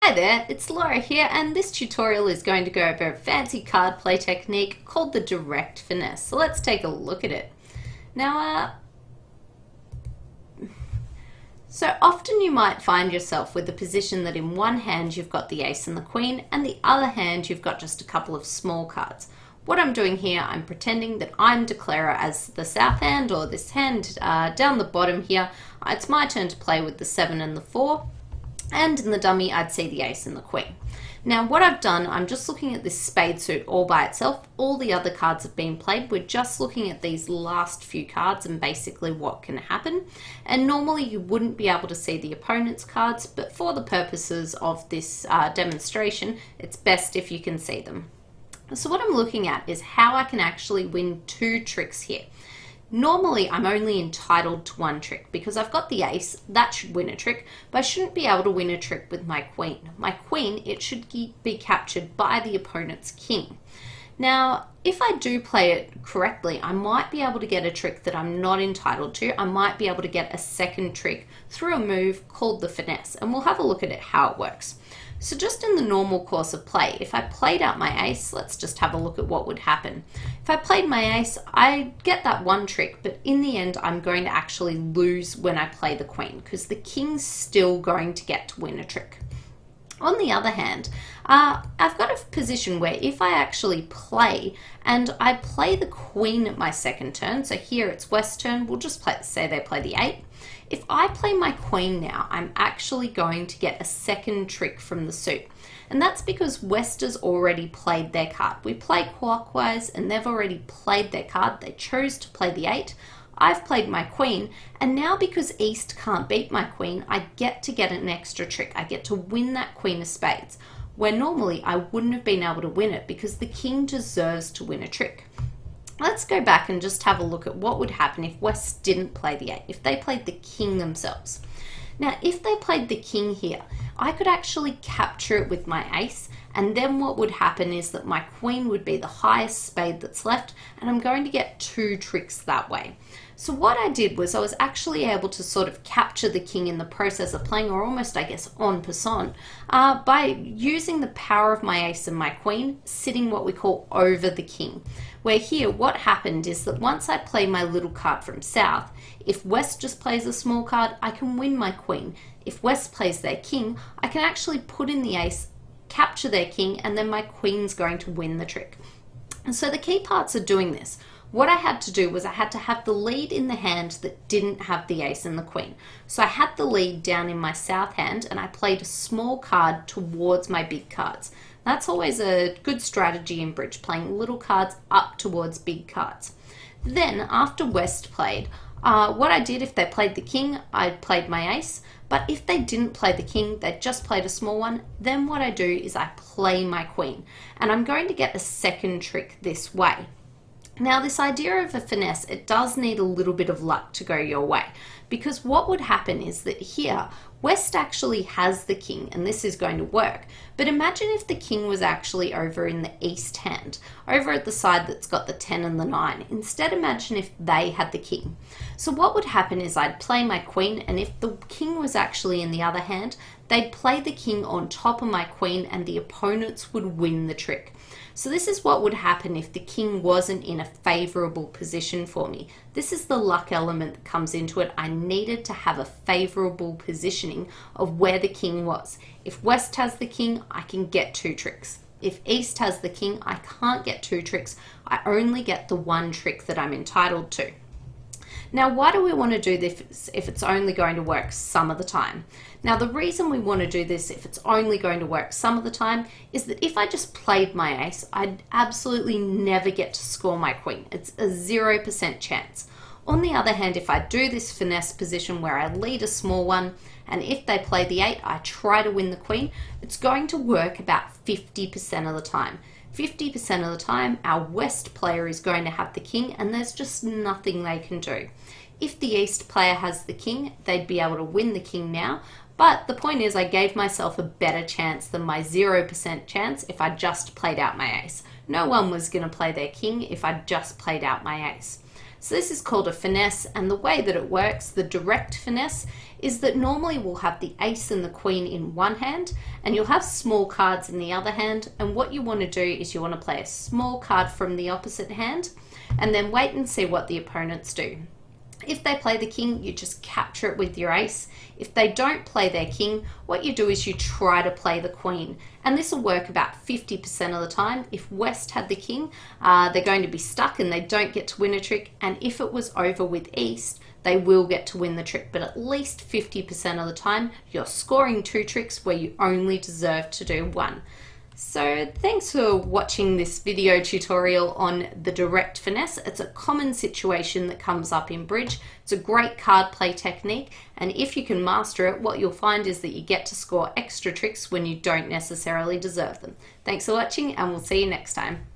Hi there, it's Laura here, and this tutorial is going to go over a fancy card play technique called the direct finesse. So let's take a look at it. Now, so often you might find yourself with the position that in one hand you've got the ace and the queen, and the other hand you've got just a couple of small cards. What I'm doing here, I'm pretending that I'm declarer as the south hand, or this hand down the bottom here. It's my turn to play with the 7 and the 4. And in the dummy, I'd see the ace and the queen. Now, what I've done, I'm just looking at this spade suit all by itself. All the other cards have been played. We're just looking at these last few cards and basically what can happen. And normally you wouldn't be able to see the opponent's cards, but for the purposes of this demonstration, it's best if you can see them. So what I'm looking at is how I can actually win 2 tricks here. Normally, I'm only entitled to 1 trick because I've got the ace, that should win a trick, but I shouldn't be able to win a trick with my queen. My queen, it should be captured by the opponent's king. Now, if I do play it correctly, I might be able to get a trick that I'm not entitled to. I might be able to get a second trick through a move called the finesse, and we'll have a look at it how it works. So just in the normal course of play, if I played out my ace, let's just have a look at what would happen. If I played my ace, I get that 1 trick, but in the end, I'm going to actually lose when I play the queen because the king's still going to get to win a trick. On the other hand, I've got a position where if I actually play and I play the queen at my second turn, so here it's West's turn, we'll just say they play the 8. If I play my queen now, I'm actually going to get a second trick from the suit. And that's because West has already played their card. We play clockwise and they've already played their card. They chose to play the 8. I've played my queen, and now because East can't beat my queen, I get an extra trick. I get to win that queen of spades, where normally I wouldn't have been able to win it because the king deserves to win a trick. Let's go back and just have a look at what would happen if West didn't play the 8, if they played the king themselves. Now, if they played the king here, I could actually capture it with my ace, and then what would happen is that my queen would be the highest spade that's left, and I'm going to get 2 tricks that way. So what I did was I was actually able to sort of capture the king in the process of playing, or almost, I guess, en passant, by using the power of my ace and my queen, sitting what we call over the king. Where here, what happened is that once I play my little card from south, if West just plays a small card, I can win my queen. If West plays their king, I can actually put in the ace, capture their king, and then my queen's going to win the trick. And so the key parts of doing this, what I had to do was I had to have the lead in the hand that didn't have the ace and the queen. So I had the lead down in my south hand and I played a small card towards my big cards. That's always a good strategy in bridge, playing little cards up towards big cards. Then after West played, what I did, if they played the king, I played my ace. But if they didn't play the king, they just played a small one, then what I do is I play my queen. And I'm going to get a second trick this way. Now, this idea of a finesse, it does need a little bit of luck to go your way, because what would happen is that here, West actually has the king, and this is going to work. But imagine if the king was actually over in the east hand, over at the side that's got the 10 and the 9. Instead, imagine if they had the king. So what would happen is I'd play my queen, and if the king was actually in the other hand, they'd play the king on top of my queen, and the opponents would win the trick. So this is what would happen if the king wasn't in a favorable position for me. This is the luck element that comes into it. I needed to have a favorable positioning of where the king was. If West has the king, I can get 2 tricks. If East has the king, I can't get 2 tricks. I only get the 1 trick that I'm entitled to. Now, why do we want to do this if it's only going to work some of the time? Now, the reason we want to do this if it's only going to work some of the time is that if I just played my ace, I'd absolutely never get to score my queen. It's a 0% chance. On the other hand, if I do this finesse position where I lead a small one, and if they play the 8, I try to win the queen, it's going to work about 50% of the time. 50% of the time, our West player is going to have the king, and there's just nothing they can do. If the East player has the king, they'd be able to win the king now, but the point is I gave myself a better chance than my 0% chance if I just played out my ace. No one was going to play their king if I just played out my ace. So this is called a finesse, and the way that it works, the direct finesse, is that normally we'll have the ace and the queen in one hand and you'll have small cards in the other hand, and what you want to do is you want to play a small card from the opposite hand and then wait and see what the opponents do. If they play the king, you just capture it with your ace. If they don't play their king, what you do is you try to play the queen. And this will work about 50% of the time. If West had the king, they're going to be stuck and they don't get to win a trick. And if it was over with East, they will get to win the trick. But at least 50% of the time, you're scoring 2 tricks where you only deserve to do 1. So thanks for watching this video tutorial on the direct finesse. It's a common situation that comes up in bridge. It's a great card play technique, and if you can master it, what you'll find is that you get to score extra tricks when you don't necessarily deserve them. Thanks for watching, and we'll see you next time.